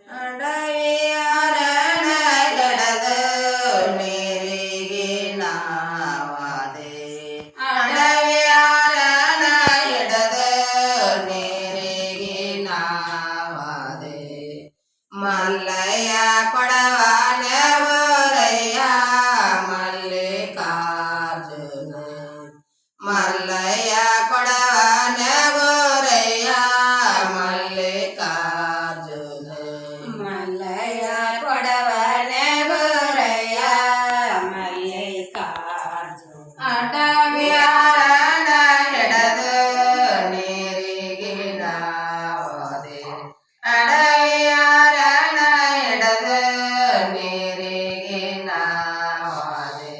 ಅಡವಿಯಾರಣ ಎಡದು ನೀರಿಗೆ ನಾವಾದೆ ಅಡವಿಯಾರಣ ಎಡದು ನೀರಿಗೆ ನಾವಾದೆ ಮಲ್ಲಯ್ಯ ಕೊಡವಾನ ಬೋರಯ್ಯ ಮಲ್ಲಿಕಾರ್ಜುನ ಮಲ್ಲಯ್ಯ ಕೊಡವಾನ ಬೋರಯ್ಯ ಮಲ್ಲಿಕಾರ್ಜುನ ಮಲ್ಲಯ್ಯ ಕೊಡವಾನ ಬೋರಯ್ಯ ಮಲ್ಲಿಕಾರ್ಜುನ ಅಡವಿಯಾರಣ ಎಡದು ನೀರಿಗೆ ನಾವಾದೆ ಅಡವಿಯಾರಣ ಎಡದು ನೀರಿಗೆ ನಾವಾದೆ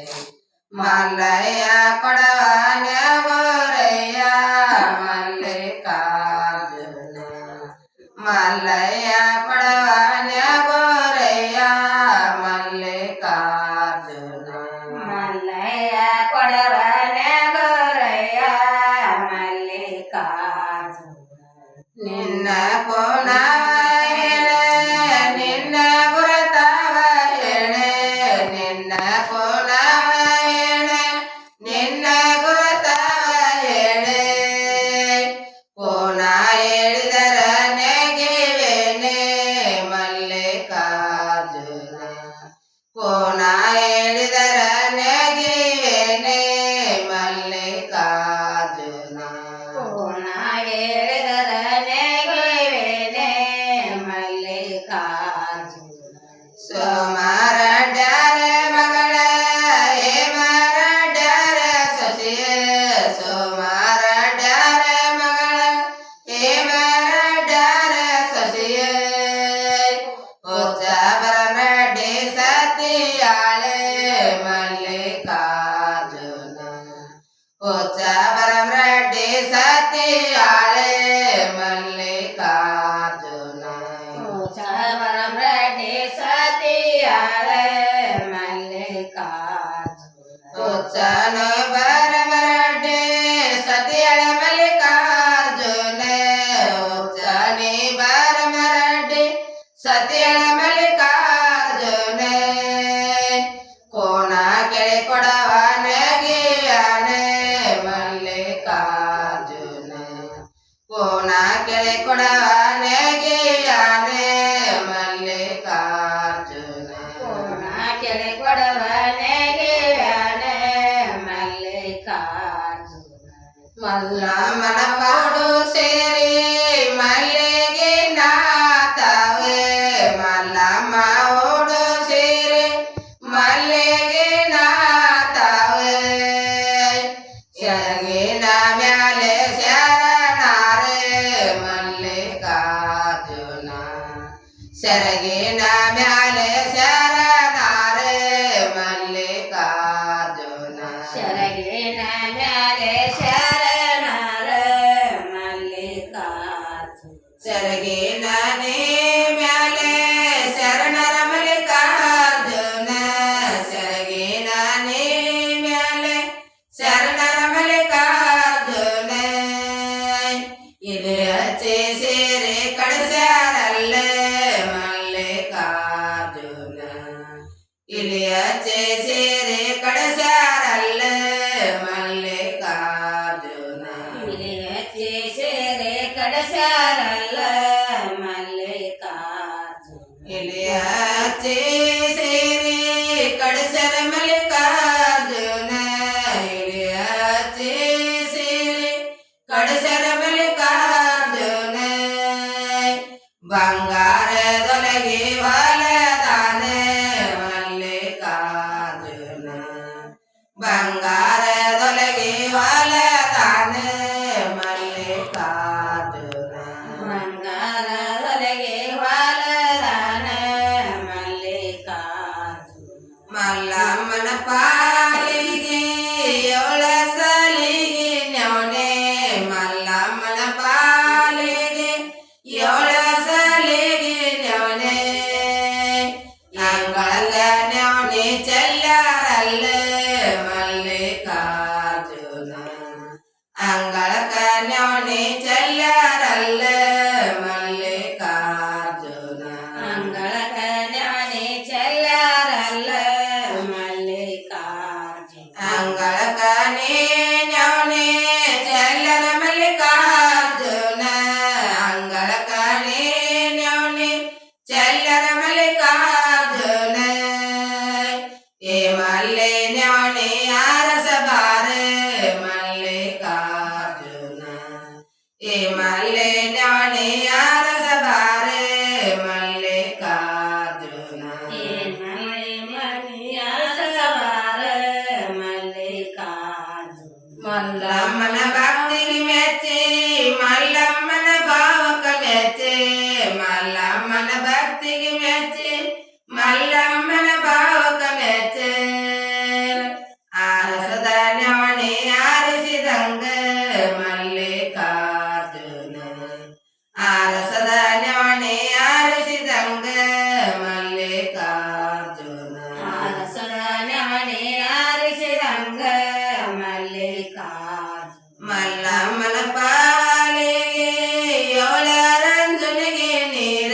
ಮಲ್ಲಯ್ಯ ಕೊಡವಾನ ಬೋರಯ್ಯ ಮಲ್ಲಿಕಾರ್ಜುನ ಮಲ್ಲಯ್ಯ ಕೊಡವಾನ ಬೋರಯ್ಯ ಮಲ್ಲಿಕಾರ್ಜುನ ಮಲ್ಲಯ್ಯ ಕೊಡವಾನ ಬೋರಯ್ಯ ಮಲ್ಲಿಕಾರ್ಜುನ ನಿನ್ನ ಪೋಣವ ಹೇಳೆ ನಿನ್ನ ಗುರುತವ ಹೇಳೆ ನಿನ್ನ ಪೋಣವ ಹೇಳೆ ನಿನ್ನ ಗುರುತವ ಹೇಳೆ ಪೋಣ ಹೇಳಿದರ ನೆಗೆವೇನೆ ಮಲ್ಲಿಕಾರ್ಜುನ ಪೋಣ ಹೇಳಿದರ ನೆಗೆವೇನೆ ಮಲ್ಲಿಕಾರ್ಜುನ ಪೋಣ ಹೇಳಿದರ ನೆಗೆವೇನೆ ಮಲ್ಲಿಕಾರ್ಜುನ ಸೋಮರಡ್ಯಾರ ಮಗಳ ಹೇಮರಡ್ಯಾರ ಸೊಸೆಯ ಸೋಮರಡ್ಯಾರ ಮಗಳ ಹೇಮರಡ್ಯಾರ ಸೊಸೆಯ ಉತ್ಸವರಡ್ಡಿ ಸತಿಯಾಳೆ ಮಲ್ಲಿಕಾರ್ಜುನ ಉತ್ಸವರಡ್ಡಿ ಸತಿಯಾಳೆ ಮಲ್ಲಿಕಾರ್ಜುನ ಉತ್ಸವರಡ್ಡಿ ಸತಿಯಾಳೆ ಮಲ್ಲಿಕಾರ್ಜುನ ಉತ್ಸನ ಬರಮರಡ್ಡಿ ಸತಿಯಾಳೆ ಮಲ್ಲಿಕಾರ್ಜುನ ಉತ್ಸನಿ ಬರಮರಡ್ಡಿ ಸತಿಯಾಳೆ ಮಲ್ಲಿಕಾರ್ಜುನ ಕೋಣ ಕೆಳೆ ಕೊಡವ ನೆಗೆಯಾನೆ ಮಲ್ಲಿಕಾರ್ಜುನ ಕೋಣ ಕೆಳೆ ಕೊಡವ ನೆಗೆಯಾನೆ ಮಲ್ಲಿಕಾರ್ಜುನ ಕೋಣ ಕೆಳೆ ಕೊಡವ ನೆಗೆಯಾನೆ ಮಲ್ಲಿಕಾರ್ಜುನ ಮಲ್ಲಮ್ಮನ ಪಾಡು ಸೇರಿ ಮಲ್ಲಿಗೆ ನಾತವೆ ಮಲ್ಲಮ್ಮ ಓಡು ಸೇರಿ ಮಲ್ಲಿಗೆ ನಾತವೆ ಶರಗಿನ ಮ್ಯಾಲೆ ಶರಣಾರೆ ಮಲ್ಲಿಕಾರ್ಜುನ ಶರಗಿನ ಮ್ಯಾಲೆ ಶರಣಾರೆ ಮಲ್ಲಿಕಾರ್ಜುನ ಶರಗಿನ ಮ್ಯಾಲೆ ಶರಣಾರೆ ಮಲ್ಲಿಕಾರ್ಜುನ ಶರಗಿನ ಮ್ಯಾಲೆ ಶರಣರ ಮಲ್ಲಿಕಾರ್ಜುನ ಶರಗಿನ ಮ್ಯಾಲೆ ಶರಣರ ಮಲ್ಲಿಕಾರ್ಜುನ ಇಲ್ಲಿ ಹಚ್ಚಿ ಸೇರಿ ಕಳಿಸ್ಯಾರಲ್ಲ ಮಲ್ಲಿಕಾರ್ಜುನ ಇಲ್ಲಿ ಹಚ್ಚಿ ಸೇರಿ ಕಳಿಸ್ಯಾರಲ್ಲ ಮಲ್ಲಿಕಾರ್ಜುನ ಇಲ್ಲಿ ಹಚ್ಚಿ ಸೇರಿ ಕಳಿಸ್ಯಾರಲ್ಲ ಮಲ್ಲಿಕಾರ್ಜುನ ಇಲ್ಲಿ ಹಚ್ಚಿ ಸೇರಿ ಕಳಿಸ್ಯಾರ ಮಲ್ಲಿಕಾರ್ಜುನ ಇಲ್ಲಿ ಹಚ್ಚಿ ಸೇರಿ ಕಳಿಸ್ಯಾರ ಮಲ್ಲಿಕಾರ್ಜುನ ಬಂಗಾರದೊಳಗೆ ಹೊಲದಾನೆ ಮಲ್ಲಿಕಾರ್ಜುನ ಬಂಗಾರದೊಳಗೆ ಹೊಲದಾನೆ ಮಲ್ಲಿಕಾರ್ಜುನ ಬಂಗಾರದೊಳಗೆ ಹೊಲದಾನೆ ಮಲ್ಲಿಕಾರ್ಜುನ ಮಲ್ಲಮ್ಮನ ಪಾಲಿಗೆ ಏಳ ಸಲಿಗೆ ನೆವನೆ ಮಲ್ಲಮ್ಮನ ಪಾಲಿಗೆ ಏಳ ಸಲಿಗೆ ನೆವನೆ ಮಲ್ಲಮ್ಮನ ಭಕ್ತಿಗೆ ಮೆಚ್ಚಿ ಮಲ್ಲಮ್ಮನ ಭಾವಕ ಮೆಚ್ಚೆ ಆರಸದ ನವಣೆ ಆರಿಸಿದಂಗ ಮಲ್ಲಿಕಾರ್ಜುನ ಆರಸದ ನವಣೆ ಆರಿಸಿದಂಗ ಮಲ್ಲಿಕಾರ್ಜುನ ಆರಸದ ನವಣೆ ಆರಿಸಿದಂಗ ಮಲ್ಲಿಕಾರ್ಜುನ ಮಲ್ಲಮ್ಮನ ಪಾಲಿಗೆ ಏಳರಂಜನಿಗೆ ನೀರ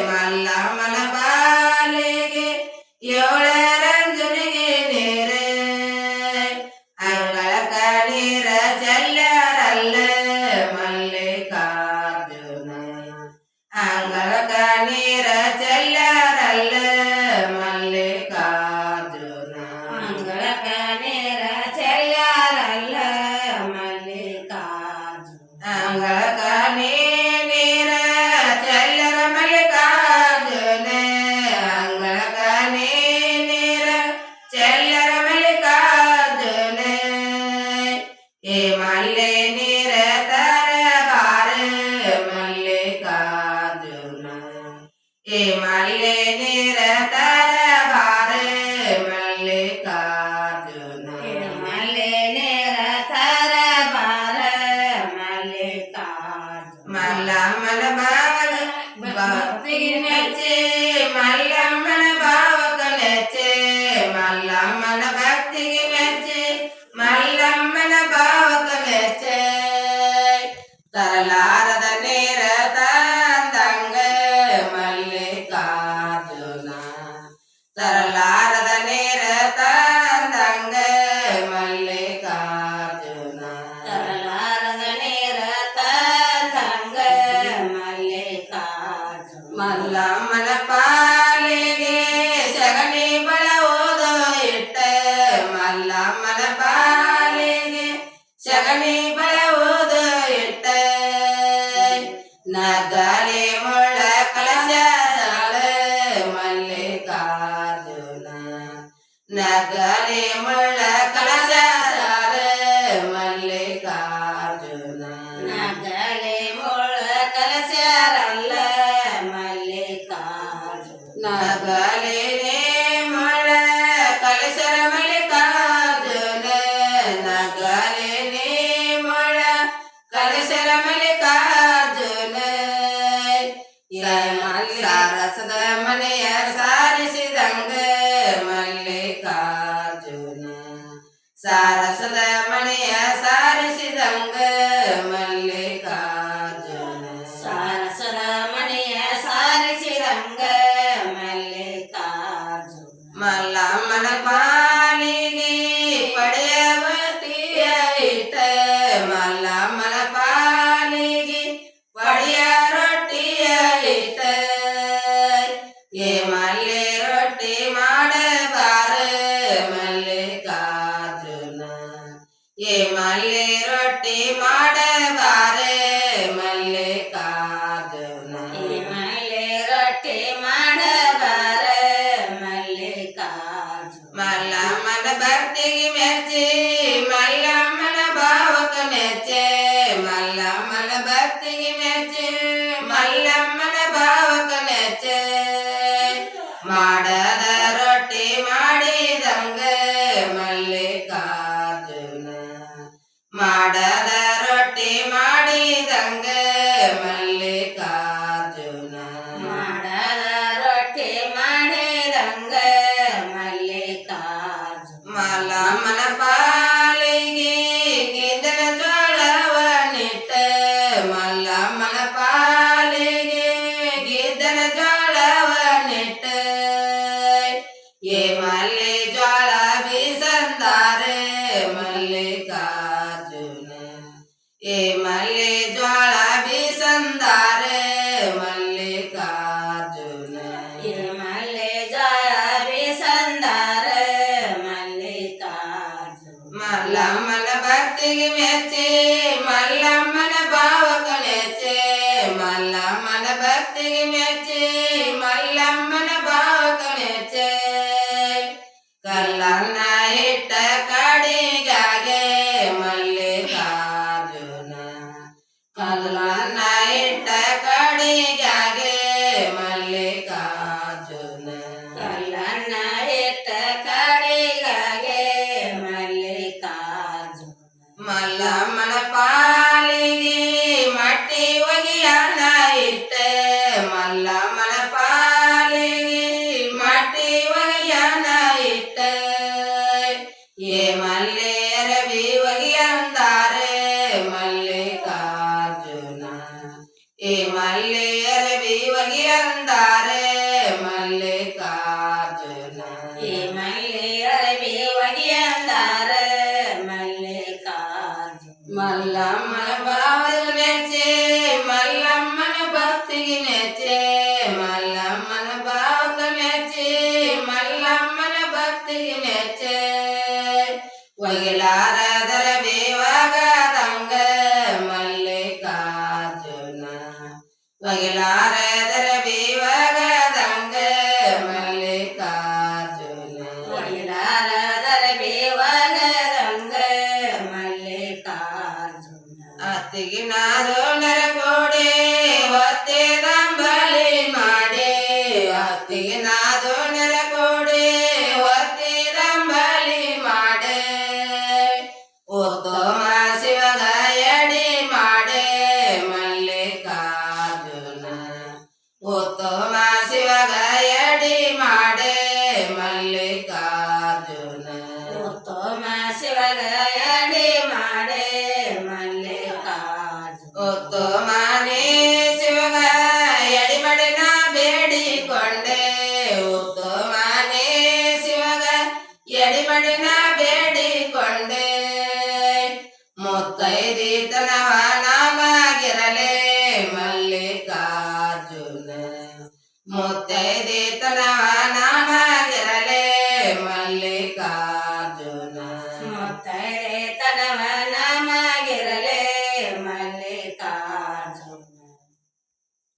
ಮಲ್ಲಮ್ಮನ ಪಾಲಿಗೆ ಏಳರಂಜನಿಗೆ ನೀರ ಅಂಗಳಕ ನೀರ ಚೆಲ್ಲರಲ್ಲ ಮಲ್ಲಿಕಾರ್ಜುನ ಅಂಗಳಕ ನೀರ ಚೆಲ್ಲರಲ್ಲ ಮಲ್ಲಿಕಾರ್ಜುನ ಅಂಗಳಕ ನೀರ ಚೆಲ್ಲಾರಲ್ಲ ಮಲ್ಲಿಕಾರ್ಜುನ ಅಂಗಳಕ ನೀರ ಚೆಲ್ಲರ ಮಲ್ಲಿಕಾರ್ಜುನ ಅಂಗಳಕ ನೀರ ಚೆಲ್ಲರ ಮಲ್ಲಿಕಾರ್ಜುನ ಏ ಮಲ್ಲೆ ನೀರ ತರಬಾರ ಮಲ್ಲಿಕಾರ್ಜುನ ಏ ಮಲ್ಲೆ ನೀರ ತರಬಾರ ಮಲ್ಲಿಕಾರ್ಜುನ ಮಲ್ಲೆ ನೀರ ತರಬಾರ ಮಲ್ಲಿಕಾರ್ಜುನ ಮಲ್ಲಮ್ಮನ ಭಾವಕ ಭಕ್ತಿಗೆ ನೆಚ್ಚೆ ಮಲ್ಲಮ್ಮನ ಭಾವಕ ನೆಚ್ಚೆ ಮಲ್ಲಮ್ಮನ ಭಕ್ತಿಗೆ ಮೆಚ್ಚೆ ಮಲ್ಲಮ್ಮನ ಭಾವಕ ಮೆಚ್ಚೆ ತರಲಾರದ ನೇರ ತಂದಂಗ ಮಲ್ಲಿಕಾರ್ಜುನ ತರಲಾರದ ನೇರ ತಂದಂಗ ಮಲ್ಲಿಕಾರ್ಜುನ ತರಲಾರದ ನೀರ ತಂದಂಗ ಮಲ್ಲಿಕಾರ್ಜುನ ಮಲ್ಲಮ್ಮನ ಪಾಲಿಗೆ ಸಗಣಿ ಬಳವುದು ಇಟ್ಟ ಮಲ್ಲಮ್ಮನ ಪಾಲಿಗೆ ಸಗಣಿ ಬಳವುದು ಇಟ್ಟ ನಗಲೆ ಮುಳ್ಳ ಕಳಶಾಳ ಮಲ್ಲಿಕಾರ್ಜುನ ನಗಲೆ ಮುಳ್ಳ ಕಳಶಾಳ ಮಲ್ಲಿಕಾರ್ಜುನ ನಗಲೆ ಮುಳ್ಳ ಕಲಸ್ಯಾರಲ್ಲ ಮಲ್ಲಿಕಾರ್ಜುನ ನಗಲೆ ಮುಳ್ಳ ಕಳಶರ ಮಲ್ಲಿಕಾರ್ಜುನ ನಗಲೆ ಮುಳ್ಳ ಕಳಶರ ಮಲ್ಲಿಕಾರ್ಜುನ ಸಾರಸದ ಮನೆಯ ಸಾರಿಸಿದಂಗ ಮಲ್ಲಿಕಾರ್ಜುನ ಸಾರಸದ ಮನೆಯ ಸಾರಿಸಿದಂಗ ಮಲ್ಲಿಕಾರ್ಜುನ ಸಾರಸದ ಮನೆಯ ಸಾರಿಸಿದಂಗ ಮಲ್ಲಿಕಾರ್ಜುನ ಮಲ್ಲಮ್ಮನ ಪಾಲಿಗೆ ಪಡೆಯವತಿಯ ಇಟ್ಟ ಮಲ್ಲಮ್ಮನ ಪಾಲಿಗೆ ಪಡೆಯ ರೊಟ್ಟಿಯ ಇಟ್ಟ ಏ ಮಲ್ಲೆ ರೊಟ್ಟಿ ಮಾಡಬಾರ ಮಲ್ಲಿಕಾರ್ಜುನ ಏ ಮಲ್ಲೆ ರೊಟ್ಟಿ ಮಾಡಬಾರ ಮಲ್ಲಿಕಾರ್ಜುನ ಈ ಮಲ್ಲೆ ರೊಟ್ಟಿ ಮಾಡಬಾರ ಮಲ್ಲಿಕಾರ್ಜುನ ಮಲ್ಲಮ್ಮನ ಭಕ್ತಿಗೆ ಮೆಚ್ಚೆ ಮಲ್ಲಮ್ಮನ ಭಾವಕ ಮೆಚ್ಚೆ ಮಲ್ಲಮ್ಮನ ಭಕ್ತಿಗೆ ಮೆಚ್ಚೆ ಮಲ್ಲಮ್ಮನ ಭಾವಕ ಮೆಚ್ಚೆ ಮಾಡದ ರೊಟ್ಟಿ ಮಾಡಿದಂಗ ಮಲ್ಲಿಕಾರ್ಜುನ ಮಾಡದ ರೊಟ್ಟಿ ಮಾಡಿದಂಗ ಮಲ್ಲಿಕಾರ್ಜುನ ಮಾಡದ ರೊಟ್ಟಿ ಮಾಡಿದಂಗ ಮಲ್ಲಿಕಾರ್ಜುನ ಮಲ್ಲಮ್ಮನ ಪಾಲಿಗೆ ಗೆದ್ದಲ ಜೋಳವ ನಿಟ್ಟ ಮಲ್ಲಮ್ಮನ ಪಾಲಿಗೆ ಗೆದ್ದಲ ಜೋಳವ ನಿಟ್ಟ ಏ ಮಲ್ಲೆ ಜ್ವಾಳ ಬೀಸಂದಾರೆ ಮಲ್ಲಿಕಾರ್ಜುನ ಏ ಮಲ್ಲೆ ಜ್ವಾಳ ಬೀಸಂದಾರೆ ಮಲ್ಲಿಕಾರ್ಜುನ ಈ ಮಲ್ಲೆ ಜೋಳ ಬೀಸಂದಾರ ಮಲ್ಲಿಕಾರ್ಜುನ ಮಲ್ಲಮ್ಮನ ಭಕ್ತಿಗೆ ಮೆಚ್ಚೆ ಮಲ್ಲಮ್ಮನ ಭಾವಕ ಮೆಚ್ಚೆ ಮಲ್ಲಮ್ಮನ ಭಕ್ತಿಗೆ ಮೆಚ್ಚೆ ಮಲ್ಲಮ್ಮನ ಭಾವಕ ಮೆಚ್ಚೆ ಕಲ್ಲನ್ನ ಇಟ್ಟ ಕಾಡಿಗಾಗೆ ಮಲ್ಲಿಕಾರ್ಜುನ ಕಲ್ಲನ್ನ ಇಟ್ಟ ಕಾಡಿಗಾಗೆ ಮಲ್ಲಿಕಾರ್ಜುನ ಒಗಿಯಂದಾರೆ ಮಲ್ಲಿಕಾರ್ಜುನ ಈ ಮಲ್ಲಿ ಅರಬಿ ಒಗಿಯಂದಾರ ಮಲ್ಲಿಕಾರ್ಜುನ ಮಲ್ಲಮ್ಮನ ಭಾವದ ಮೆಚ್ಚೆ ಮಲ್ಲಮ್ಮನ ಭಕ್ತಿಗೆ ಮೆಚ್ಚೆ ಮಲ್ಲಮ್ಮನ ಭಾವಕ ಮೆಚ್ಚೆ ಮಲ್ಲಮ್ಮನ ಭಕ್ತಿಗೆ ಮೆಚ್ಚೆ ಒಗಿಲಾರದರ ಬೇವಾಗದಂಗ ಮಲ್ಲಿಕಾರ್ಜುನ ಒಗಿಲಾರದರ ಬೇವಾಗದಂಗ ಮಲ್ಲಿಕಾರ್ಜುನ ಒಗಿಲಾರದರ ಬೇವಾಗದಂಗ ಮಲ್ಲಿಕಾರ್ಜುನ ಅತ್ತಿಗೆ ನಾರು ನರಗೋಡೆ ಒತ್ತೆದಂಬಲಿ ಮಾಡಿ ಅತ್ತಿಗೆ ನಾದು ನರಗೋಡೆ ಒತ್ತೆದಂಬಲಿ ಮಾಡೆ ಉತ್ತಮ ಶಿವಗ ಎಡಿ ಮಾಡೆ ಮಲ್ಲಿಕಾರ್ಜುನ ಉತ್ತಮ ಶಿವಗ ಎಡಿ ಮಾಡೆ ಮಲ್ಲಿಕಾರ್ಜುನ ಉತ್ತಮ ಶಿವಗ ಎಡಿ ಮಾಡೆ ಮಲ್ಲಿಕಾರ್ಜುನ ಉತ್ತಮನೇ ಶಿವಗ ಎಡಿಮಡಿನ ಬೇಡಿಕೊಂಡೆ ಉತ್ತಮನೇ ಶಿವಗ ಎಡಿಮಡಿನ ಬೇಡಿಕೊಂಡೆ ಮುತ್ತೈದಿತನವ ನಾಮಾಗಿರಲೆ ಮಲ್ಲಿಕಾರ್ಜುನ ಮುತ್ತೈದಿತನವ ನಾಮ